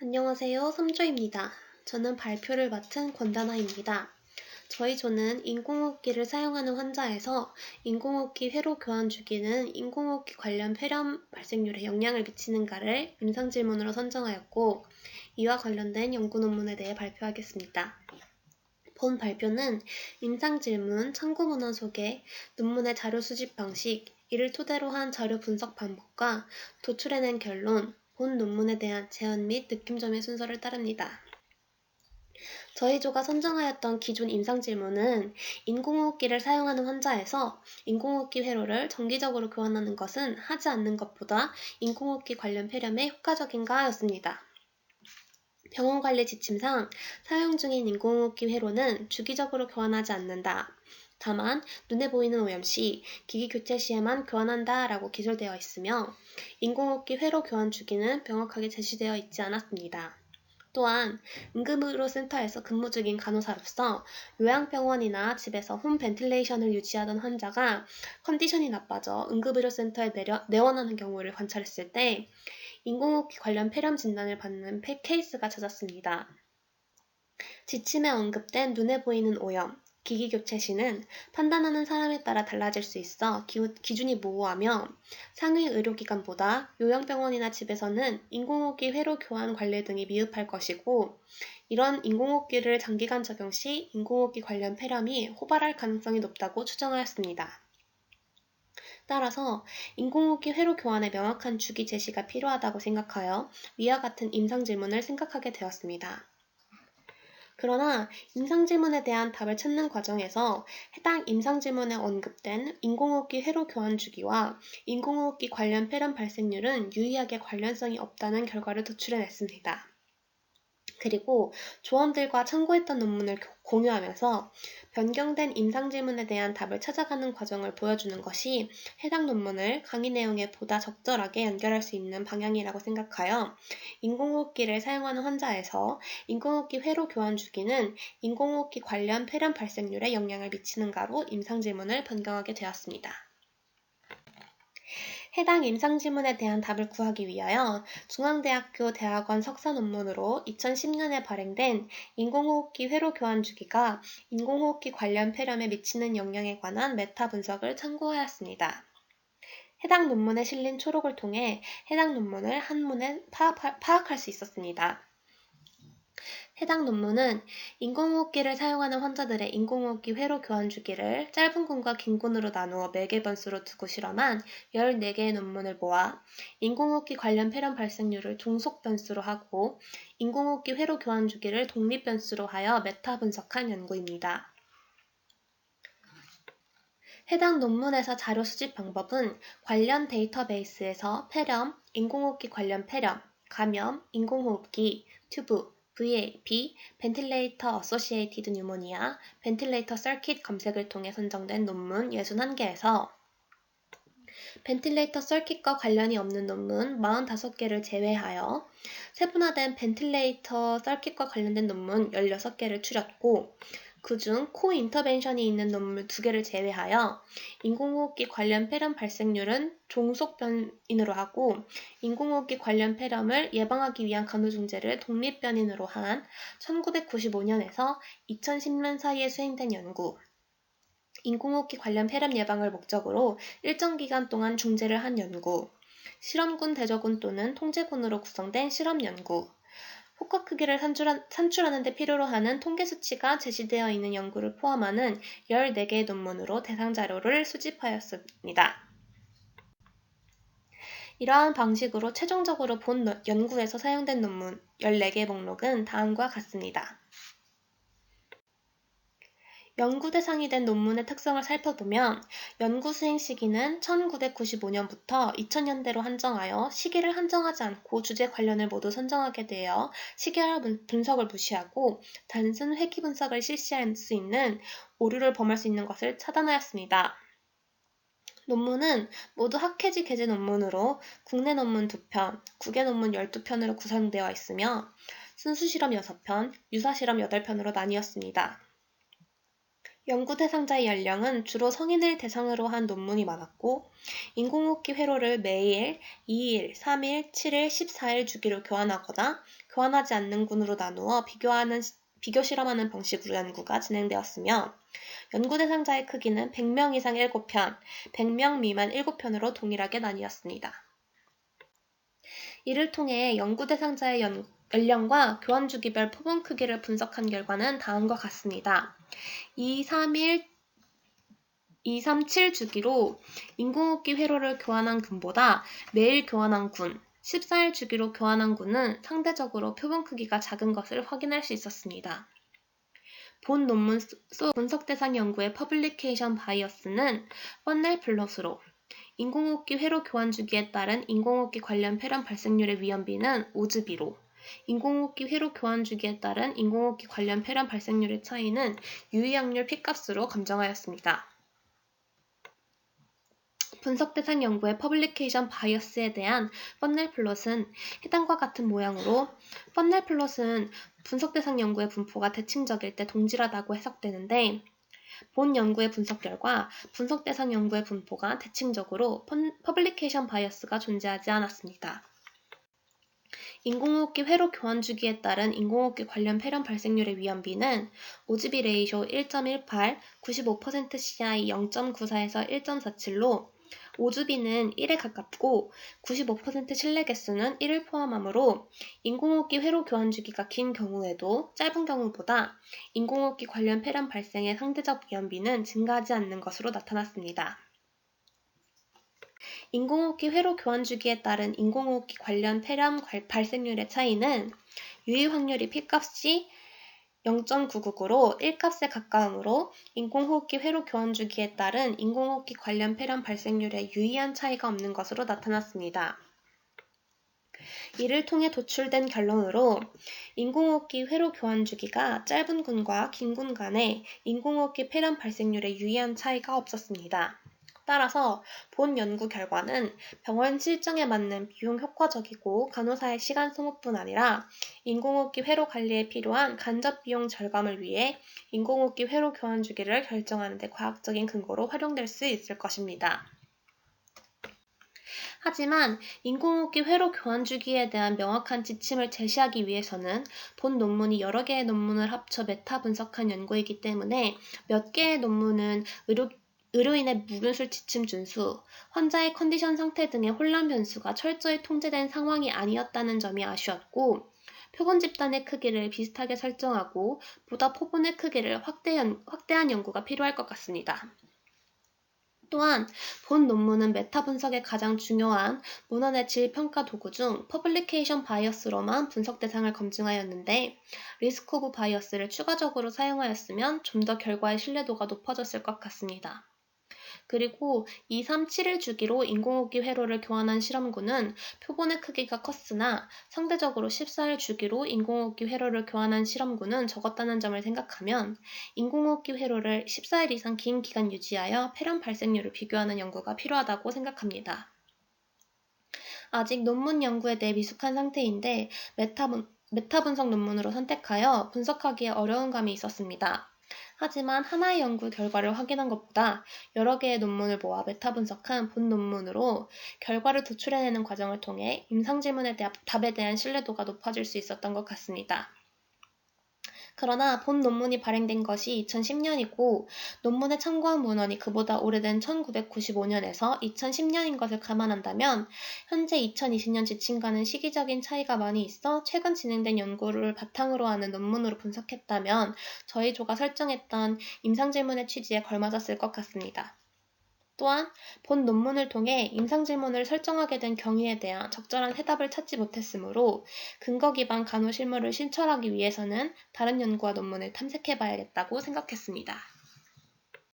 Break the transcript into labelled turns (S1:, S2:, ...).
S1: 안녕하세요. 3조입니다. 저는 발표를 맡은 권다나입니다. 저희 조는 인공호흡기를 사용하는 환자에서 인공호흡기 회로 교환 주기는 인공호흡기 관련 폐렴 발생률에 영향을 미치는가를 임상질문으로 선정하였고, 이와 관련된 연구 논문에 대해 발표하겠습니다. 본 발표는 임상질문, 참고문헌 소개, 논문의 자료 수집 방식, 이를 토대로 한 자료 분석 방법과 도출해낸 결론, 본 논문에 대한 제안 및 느낌점의 순서를 따릅니다. 저희 조가 선정하였던 기존 임상질문은 인공호흡기를 사용하는 환자에서 인공호흡기 회로를 정기적으로 교환하는 것은 하지 않는 것보다 인공호흡기 관련 폐렴에 효과적인가 였습니다. 병원관리 지침상 사용 중인 인공호흡기 회로는 주기적으로 교환하지 않는다. 다만 눈에 보이는 오염 시, 기기 교체 시에만 교환한다 라고 기술되어 있으며 인공호흡기 회로 교환 주기는 명확하게 제시되어 있지 않았습니다. 또한 응급의료센터에서 근무 중인 간호사로서 요양병원이나 집에서 홈 벤틸레이션을 유지하던 환자가 컨디션이 나빠져 응급의료센터에 내원하는 경우를 관찰했을 때 인공호흡기 관련 폐렴 진단을 받는 케이스가 잦았습니다. 지침에 언급된 눈에 보이는 오염, 기기 교체 시는 판단하는 사람에 따라 달라질 수 있어 기준이 모호하며 상위 의료기관보다 요양병원이나 집에서는 인공호흡기 회로 교환 관리 등이 미흡할 것이고, 이런 인공호흡기를 장기간 적용 시 인공호흡기 관련 폐렴이 호발할 가능성이 높다고 추정하였습니다. 따라서 인공호흡기 회로 교환의 명확한 주기 제시가 필요하다고 생각하여 위와 같은 임상질문을 생각하게 되었습니다. 그러나 임상질문에 대한 답을 찾는 과정에서 해당 임상질문에 언급된 인공호흡기 회로 교환 주기와 인공호흡기 관련 폐렴 발생률은 유의하게 관련성이 없다는 결과를 도출해냈습니다. 그리고 조원들과 참고했던 논문을 공유하면서 변경된 임상질문에 대한 답을 찾아가는 과정을 보여주는 것이 해당 논문을 강의 내용에 보다 적절하게 연결할 수 있는 방향이라고 생각하여 인공호흡기를 사용하는 환자에서 인공호흡기 회로 교환 주기는 인공호흡기 관련 폐렴 발생률에 영향을 미치는가로 임상질문을 변경하게 되었습니다. 해당 임상질문에 대한 답을 구하기 위하여 중앙대학교 대학원 석사 논문으로 2010년에 발행된 인공호흡기 회로 교환 주기가 인공호흡기 관련 폐렴에 미치는 영향에 관한 메타 분석을 참고하였습니다. 해당 논문에 실린 초록을 통해 해당 논문을 한눈에 파악할 수 있었습니다. 해당 논문은 인공호흡기를 사용하는 환자들의 인공호흡기 회로 교환 주기를 짧은 군과 긴 군으로 나누어 매개 변수로 두고 실험한 14개의 논문을 모아 인공호흡기 관련 폐렴 발생률을 종속 변수로 하고 인공호흡기 회로 교환 주기를 독립 변수로 하여 메타 분석한 연구입니다. 해당 논문에서 자료 수집 방법은 관련 데이터베이스에서 폐렴, 인공호흡기 관련 폐렴, 감염, 인공호흡기, 튜브, VAP, 벤틸레이터 어소시에이티드 뉴모니아, 벤틸레이터 서킷 검색을 통해 선정된 논문 61개에서 벤틸레이터 서킷과 관련이 없는 논문 45개를 제외하여 세분화된 벤틸레이터 서킷과 관련된 논문 16개를 추렸고, 그중 코인터벤션이 있는 논문 2개를 제외하여 인공호흡기 관련 폐렴 발생률은 종속 변인으로 하고 인공호흡기 관련 폐렴을 예방하기 위한 간호중재를 독립 변인으로 한 1995년에서 2010년 사이에 수행된 연구, 인공호흡기 관련 폐렴 예방을 목적으로 일정 기간 동안 중재를 한 연구, 실험군 대저군 또는 통제군으로 구성된 실험 연구, 효과 크기를 산출하는 데 필요로 하는 통계 수치가 제시되어 있는 연구를 포함하는 14개의 논문으로 대상 자료를 수집하였습니다. 이러한 방식으로 최종적으로 본 연구에서 사용된 논문 14개 목록은 다음과 같습니다. 연구 대상이 된 논문의 특성을 살펴보면 연구 수행 시기는 1995년부터 2000년대로 한정하여 시기를 한정하지 않고 주제 관련을 모두 선정하게 되어 시계열 분석을 무시하고 단순 회귀 분석을 실시할 수 있는 오류를 범할 수 있는 것을 차단하였습니다. 논문은 모두 학회지 게재 논문으로 국내 논문 2편, 국외 논문 12편으로 구성되어 있으며 순수실험 6편, 유사실험 8편으로 나뉘었습니다. 연구 대상자의 연령은 주로 성인을 대상으로 한 논문이 많았고, 인공호흡기 회로를 매일 2일, 3일, 7일, 14일 주기로 교환하거나 교환하지 않는 군으로 나누어 비교 실험하는 방식으로 연구가 진행되었으며, 연구 대상자의 크기는 100명 이상 7편, 100명 미만 7편으로 동일하게 나뉘었습니다. 이를 통해 연구 대상자의 연령과 교환 주기별 표본 크기를 분석한 결과는 다음과 같습니다. 2, 3, 7 주기로 인공호흡기 회로를 교환한 군보다 매일 교환한 군, 14일 주기로 교환한 군은 상대적으로 표본 크기가 작은 것을 확인할 수 있었습니다. 본 논문 속 분석 대상 연구의 퍼블리케이션 바이어스는 펀넬 플롯으로, 인공호흡기 회로 교환 주기에 따른 인공호흡기 관련 폐렴 발생률의 위험비는 오즈비로, 인공호흡기 회로 교환 주기에 따른 인공호흡기 관련 폐렴 발생률의 차이는 유의확률 P값으로 감정하였습니다. 분석 대상 연구의 퍼블리케이션 바이어스에 대한 펀넬 플롯은 해당과 같은 모양으로, 펀넬 플롯은 분석 대상 연구의 분포가 대칭적일 때 동질하다고 해석되는데, 본 연구의 분석 결과 분석 대상 연구의 분포가 대칭적으로 퍼블리케이션 바이어스가 존재하지 않았습니다. 인공호흡기 회로 교환 주기에 따른 인공호흡기 관련 폐렴 발생률의 위험비는 오즈비 레이쇼 1.18, 95% CI 0.94에서 1.47로 오즈비는 1에 가깝고 95% 신뢰 개수는 1을 포함하므로 인공호흡기 회로 교환 주기가 긴 경우에도 짧은 경우보다 인공호흡기 관련 폐렴 발생의 상대적 위험비는 증가하지 않는 것으로 나타났습니다. 인공호흡기 회로 교환 주기에 따른 인공호흡기 관련 폐렴 발생률의 차이는 유의 확률이 P값이 0.999로 1값에 가까우므로 인공호흡기 회로 교환 주기에 따른 인공호흡기 관련 폐렴 발생률에 유의한 차이가 없는 것으로 나타났습니다. 이를 통해 도출된 결론으로 인공호흡기 회로 교환 주기가 짧은 군과 긴 군 간의 인공호흡기 폐렴 발생률에 유의한 차이가 없었습니다. 따라서 본 연구 결과는 병원 실정에 맞는 비용 효과적이고 간호사의 시간 소모뿐 아니라 인공호흡기 회로 관리에 필요한 간접 비용 절감을 위해 인공호흡기 회로 교환 주기를 결정하는 데 과학적인 근거로 활용될 수 있을 것입니다. 하지만 인공호흡기 회로 교환 주기에 대한 명확한 지침을 제시하기 위해서는 본 논문이 여러 개의 논문을 합쳐 메타 분석한 연구이기 때문에 몇 개의 논문은 의료인의 무균술 지침 준수, 환자의 컨디션 상태 등의 혼란 변수가 철저히 통제된 상황이 아니었다는 점이 아쉬웠고, 표본 집단의 크기를 비슷하게 설정하고 보다 표본의 크기를 확대한 연구가 필요할 것 같습니다. 또한 본 논문은 메타 분석의 가장 중요한 문헌의 질 평가 도구 중 퍼블리케이션 바이어스로만 분석 대상을 검증하였는데, 리스크 오브 바이어스를 추가적으로 사용하였으면 좀 더 결과의 신뢰도가 높아졌을 것 같습니다. 그리고 2, 3, 7일 주기로 인공호흡기 회로를 교환한 실험군은 표본의 크기가 컸으나 상대적으로 14일 주기로 인공호흡기 회로를 교환한 실험군은 적었다는 점을 생각하면 인공호흡기 회로를 14일 이상 긴 기간 유지하여 폐렴 발생률을 비교하는 연구가 필요하다고 생각합니다. 아직 논문 연구에 대해 미숙한 상태인데 메타 분석 논문으로 선택하여 분석하기에 어려운 감이 있었습니다. 하지만 하나의 연구 결과를 확인한 것보다 여러 개의 논문을 모아 메타 분석한 본 논문으로 결과를 도출해내는 과정을 통해 임상 질문의 답에 대한 신뢰도가 높아질 수 있었던 것 같습니다. 그러나 본 논문이 발행된 것이 2010년이고 논문에 참고한 문헌이 그보다 오래된 1995년에서 2010년인 것을 감안한다면 현재 2020년 지침과는 시기적인 차이가 많이 있어 최근 진행된 연구를 바탕으로 하는 논문으로 분석했다면 저희 조가 설정했던 임상질문의 취지에 걸맞았을 것 같습니다. 또한 본 논문을 통해 임상질문을 설정하게 된 경위에 대한 적절한 해답을 찾지 못했으므로 근거 기반 간호 실무를 신철하기 위해서는 다른 연구와 논문을 탐색해 봐야겠다고 생각했습니다.